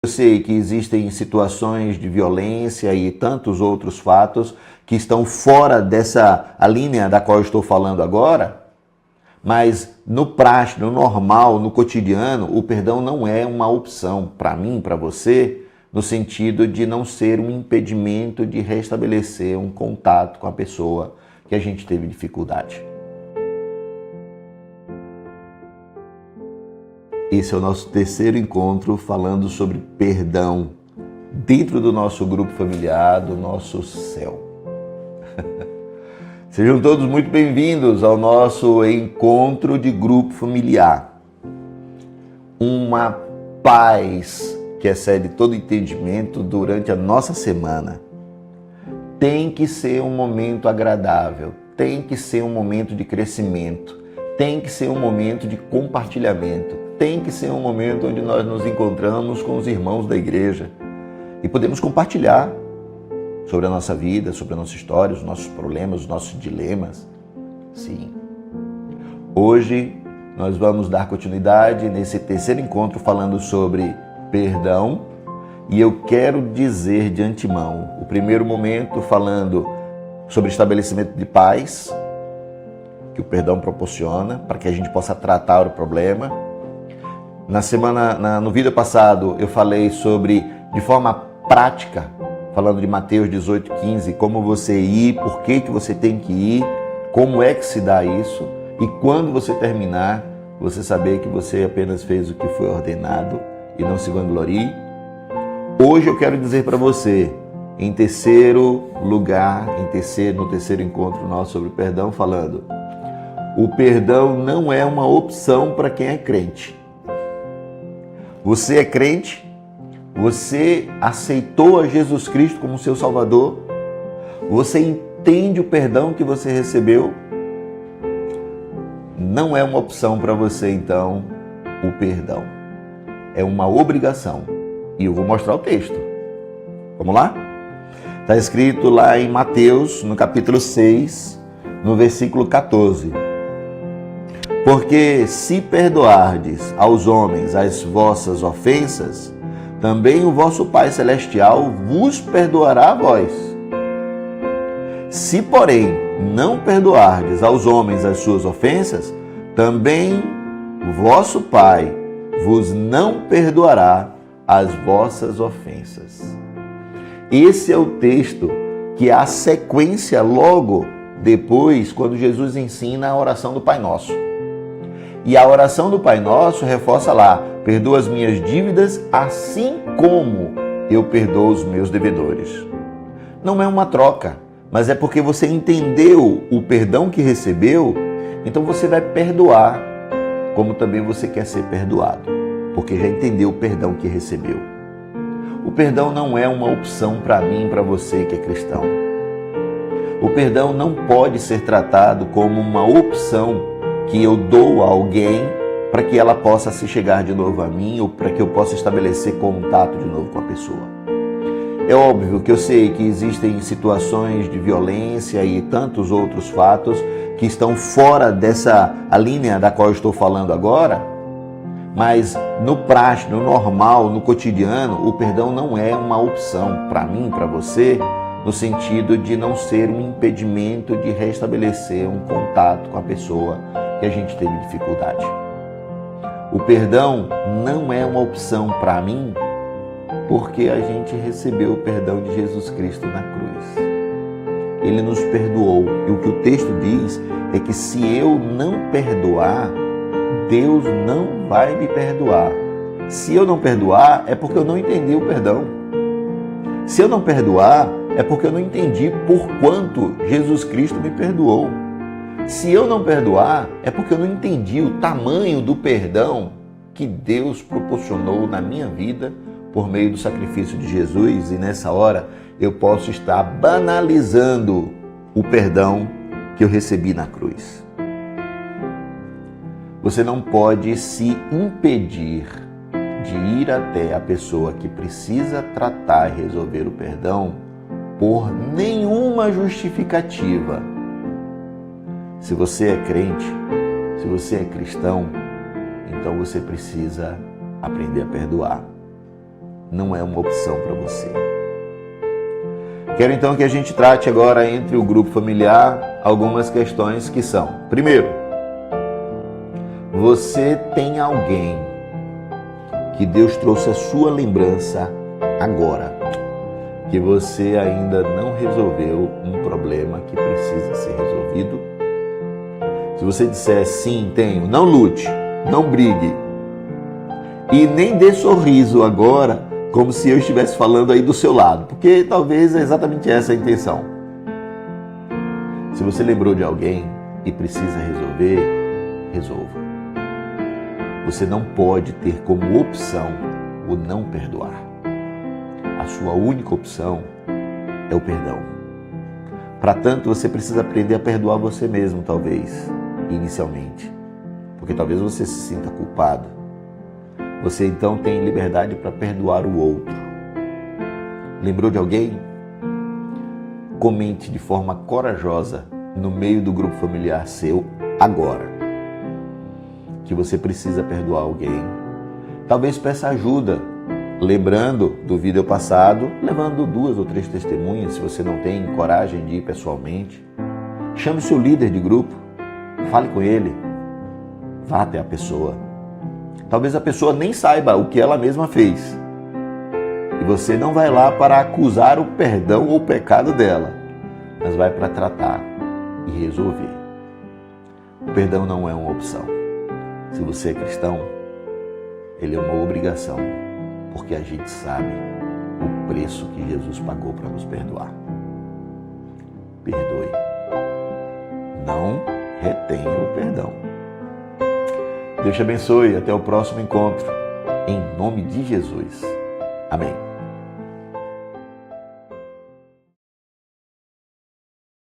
Eu sei que existem situações de violência e tantos outros fatos que estão fora dessa a linha da qual eu estou falando agora, mas no prático, no normal, no cotidiano, o perdão não é uma opção para mim, para você, no sentido de não ser um impedimento de restabelecer um contato com a pessoa que a gente teve dificuldade. Esse é o nosso terceiro encontro falando sobre perdão dentro do nosso grupo familiar, do nosso céu. Sejam todos muito bem-vindos ao nosso encontro de grupo familiar. Uma paz que excede todo entendimento durante a nossa semana. Tem que ser um momento agradável, tem que ser um momento de crescimento, tem que ser um momento de compartilhamento. Tem que ser um momento onde nós nos encontramos com os irmãos da igreja e podemos compartilhar sobre a nossa vida, sobre a nossa história, os nossos problemas, os nossos dilemas. Sim. Hoje nós vamos dar continuidade nesse terceiro encontro falando sobre perdão e eu quero dizer de antemão, o primeiro momento falando sobre estabelecimento de paz, que o perdão proporciona para que a gente possa tratar o problema. No vídeo passado eu falei sobre, de forma prática, falando de Mateus 18:15, como você ir, por que você tem que ir, como é que se dá isso, e quando você terminar, você saber que você apenas fez o que foi ordenado e não se vanglorie. Hoje eu quero dizer para você, em terceiro lugar, no terceiro encontro nosso sobre o perdão, falando, o perdão não é uma opção para quem é crente. Você é crente? Você aceitou a Jesus Cristo como seu Salvador? Você entende o perdão que você recebeu? Não é uma opção para você, então, o perdão. É uma obrigação. E eu vou mostrar o texto. Vamos lá? Está escrito lá em Mateus, no capítulo 6, no versículo 14. Porque se perdoardes aos homens as vossas ofensas, também o vosso Pai Celestial vos perdoará a vós. Se, porém, não perdoardes aos homens as suas ofensas, também o vosso Pai vos não perdoará as vossas ofensas. Esse é o texto que é a sequência logo depois, quando Jesus ensina a oração do Pai Nosso. E a oração do Pai Nosso reforça lá, perdoa as minhas dívidas assim como eu perdoo os meus devedores. Não é uma troca, mas é porque você entendeu o perdão que recebeu, então você vai perdoar, como também você quer ser perdoado, porque já entendeu o perdão que recebeu. O perdão não é uma opção para mim e para você que é cristão. O perdão não pode ser tratado como uma opção que eu dou a alguém para que ela possa se chegar de novo a mim ou para que eu possa estabelecer contato de novo com a pessoa. É óbvio que eu sei que existem situações de violência e tantos outros fatos que estão fora dessa a linha da qual eu estou falando agora, mas no prático, no normal, no cotidiano, o perdão não é uma opção para mim, para você, no sentido de não ser um impedimento de restabelecer um contato com a pessoa que a gente teve dificuldade. O perdão não é uma opção para mim, porque a gente recebeu o perdão de Jesus Cristo na cruz. Ele nos perdoou. E o que o texto diz é que se eu não perdoar, Deus não vai me perdoar. Se eu não perdoar, é porque eu não entendi o perdão. Se eu não perdoar, é porque eu não entendi por quanto Jesus Cristo me perdoou. Se eu não perdoar, é porque eu não entendi o tamanho do perdão que Deus proporcionou na minha vida por meio do sacrifício de Jesus. E nessa hora eu posso estar banalizando o perdão que eu recebi na cruz. Você não pode se impedir de ir até a pessoa que precisa tratar e resolver o perdão por nenhuma justificativa. Se você é crente, se você é cristão, então você precisa aprender a perdoar. não é uma opção para você. Quero então que a gente trate agora entre o grupo familiar algumas questões que são: primeiro, você tem alguém que Deus trouxe a sua lembrança agora, que você ainda não resolveu um problema que precisa ser resolvido? Se você disser sim, tenho, não lute, não brigue e nem dê sorriso agora, como se eu estivesse falando aí do seu lado, porque talvez é exatamente essa a intenção. Se você lembrou de alguém e precisa resolver, resolva. Você não pode ter como opção o não perdoar. A sua única opção é o perdão. Para tanto, você precisa aprender a perdoar você mesmo, talvez, inicialmente, porque talvez você se sinta culpado. Você então tem liberdade para perdoar o outro. Lembrou de alguém? Comente de forma corajosa no meio do grupo familiar seu agora que você precisa perdoar alguém. Talvez peça ajuda, lembrando do vídeo passado, levando 2 ou 3 testemunhas, se você não tem coragem de ir pessoalmente. Chame o seu líder de grupo, fale com ele, vá até a pessoa. Talvez a pessoa nem saiba o que ela mesma fez. E você não vai lá para acusar o perdão ou o pecado dela, mas vai para tratar e resolver. O perdão não é uma opção. Se você é cristão, ele é uma obrigação, porque a gente sabe o preço que Jesus pagou para nos perdoar. Perdoe. Não retenha o perdão. Deus te abençoe. Até o próximo encontro. Em nome de Jesus. Amém.